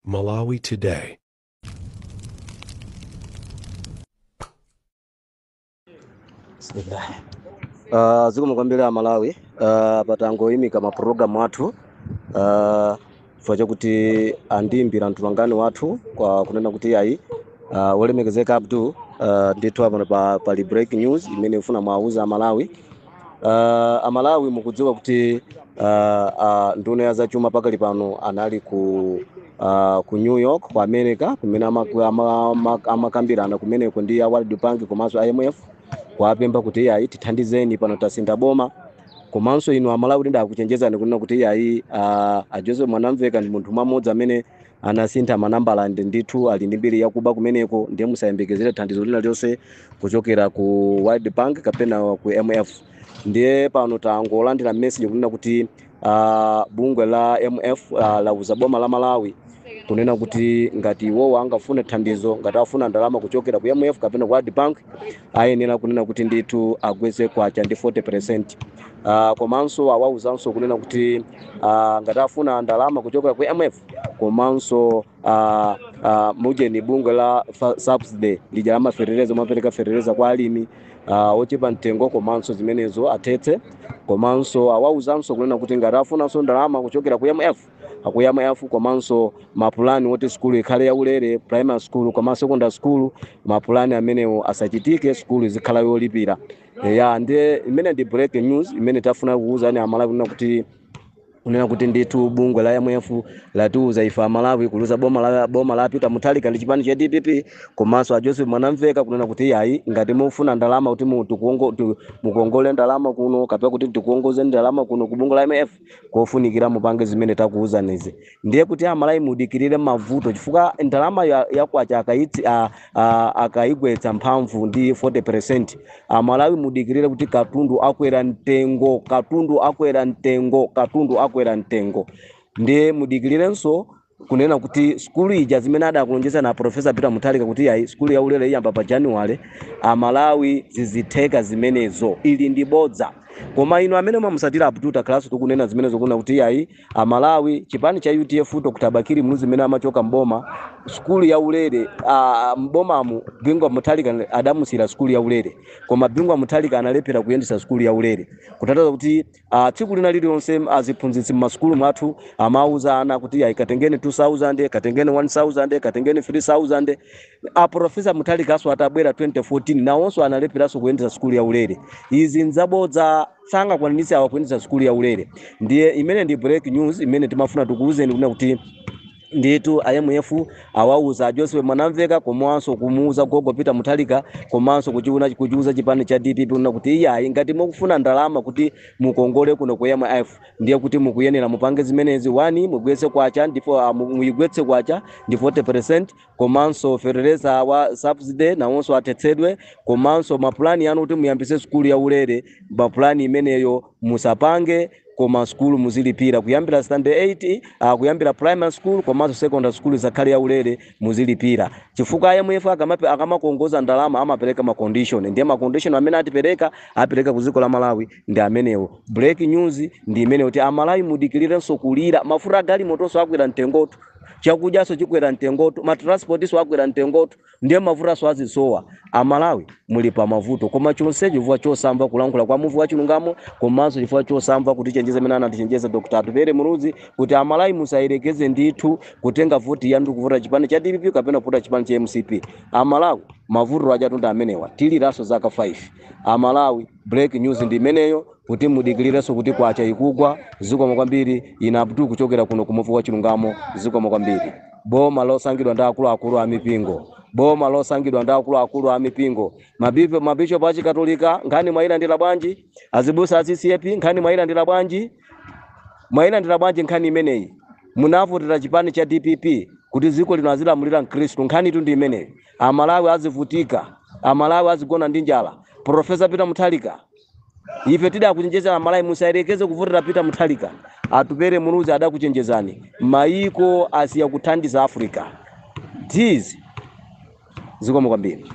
Malawi Today. Zikomo kwambiri Malawi patangoyimika maprogramu athu chifukwa chakuti andiyimbira mtulangani wathu kwa kunena kuti ayi wolemekezeka Abdul ndithu apa pali break news imene ifuna mwauza Amalawi. Amalawi mukudziwa kuti nduna ya zachuma pakali pano anali ku New York ku America kumene amakambirana kumeneko ndi a World Bank komanso IMF kuwapempha kuti ayi tithandizeni pano tasinda boma. Komanso inu Amalawi ndakuchenjezani kunena kuti ayi a Joseph Mwanamveka ndi munthu mmodzi amene anasintha manambala ndithu ali ndi mbiri yakuba kumeneko, ndiye musayembekezere thandizo lina lonse kuchokera ku World Bank kapena ku MF. Ndiye pano tangolandira message kunena kuti bungwe la MF lauza boma la Malawi kunena kuti ngati iwowo angafune thandizo, ngati afuna ndalama kuchokera ku MF kapena ku World Bank, ayenera kunena kuti ndithu agweze kwacha ndi 40%. Komanso awauzanso kunena kuti ngati afuna ndalama kuchokera ku MF komanso mujeni bungwe la subsidy lija amaferereza mapereka ferereza kwa alimi ochepa mtengo komanso zimenezo atetse. Komanso awauzanso kunena kuti ngati afunanso ndalama kuchokera ku MF komanso mapulani woti school ikhale yaulere, primary school komanso secondary school mapulani amenewo asachitike, school izikhala yolipira. Ndiye imene ndi break news imene tafuna kuuzani Amalawi kunena kuti ndithu bungwe la MF latiuza ife Amalawi kuluza boma la Peter Mutharika ndi chipani cha DPP komanso a Joseph Mwanamveka kunena kuti ayi ngati mufuna ndalama kuti mukongole ndalama kuno kapena kuti tikuongoze ndalama kuno ku bungwe la MF kofunikira mupange zimene takuuzanizi. Ndiye kuti Amalawi mudikirire mavuto chifukwa ndalama yakwacha akaigwetsa mphamvu ndi 40%. Amalawi mudikirire kuti katundu akwera mtengo. Ndiye mudikirirenso kunena kuti skulu ija zimene adakulonjeza na Professor Peter Mutharika kuti ayi skulu ya ulere iyamba pa January, Amalawi zizitheka zimenezo ili ndi bodza. Koma ino amene mwamusatira Abdul class tukunena zimenezo kuna kuti ayi Amalawi chipani cha UTF kutabakiri mnuzi zimene amachoka mboma skulu ya ulere mbomamu Bingwa Mutharika adamusira skulu ya ulere, koma Bingwa Mutharika analepera kuyendesa skulu ya ulere kutataza kuti tsiku lina lililonse aziphunzitsi m'maskulu mwathu amauza ana kuti ayi katengeni 2000 katengeni 1000 katengeni 3000. Professor Mutharika aso atabwera 2014 nawonso analeperanso kuyendesa skulu ya ulere. Izi nzabodza sanga kwanisa awakuyendesa skulu ya ulere. Ndiye imene ndi break news imene timafuna tukuuzeni kuna kuti ndithu IMF awauza Joseph Mwanamveka komanso kumuuza gogo Peter Mutharika komanso kuchiuza chipani cha DPP kuna kuti iyayi ngati mukufuna ndalama kuti mukongole kuno ku MF ndiye kuti mukuyenera mupange zimenezi 1 mugwetse kwacha ndipo muyigwetse kwacha ndi 40%, komanso ferereza wa subsidy nawonso atetsedwe, komanso mapulani anu kuti muyambise skulu ya ulere mapulani imeneyo musapange koma skulu muzilipira kuyambira standard 8 kuyambira primary school komanso secondary school zakhale ya ulere muzilipira. Chifukwa IMF akamakongoza ndalama amapereka ma condition, ndiye ma condition amene apereka ku dziko la Malawi ndi amenewo. Break news ndi imene kuti Amalawi mudikirirenso kulira mafuta gali motonso akwera mtengoto, chakudyaso chikwera mtengoto, matransportiso akwera mtengoto, ndiye mafuta so azisowa. Amalawi muli pa mavuto koma chonse chifukwa chosamva kulankhula kwa muvu wa chilungamo komanso chifukwa chosamva kuti chenjeze mene anatichenjeza Dr. Atupere Muruzi kuti Amalawi musayerekeze ndithu kutenga voti yandu kuvota chipani cha DPP kapena kuvuta chipani cha MCP. Amalawi mavuto ajatunda amenewa tiliraso zaka 5. Amalawi break news ndi imeneyo kuti mudikirireso kuti kwacha ikugwa. Zikomo kwambiri ina Abdul kuchokera kuno kumuvu wa chilungamo. Zikomo kwambiri. Boma losangidwa ndi akulu a mipingo. Boma losangidwa ndi akulu a mipingo. Mabishop a Chikatolika nkhani mwayilandira bwanji? Azibusa a CCAP nkhani mwayilandira bwanji? Mwayilandira bwanji nkhani imeneyi? Munavotera chipani cha DPP kuti ziko lino azilamulira Mkristu, nkhani tu ndi imeneyi. Amalawi azivutika, Amalawi azigona ndi njala. Professor Peter Mutharika ife tida kuchenjeza Amalawi musayerekeze kuvotera Peter Mutharika. Atupere Muruzi adakuchenjezani maiko asiya kuthandiza Africa. Zikomo kwambiri.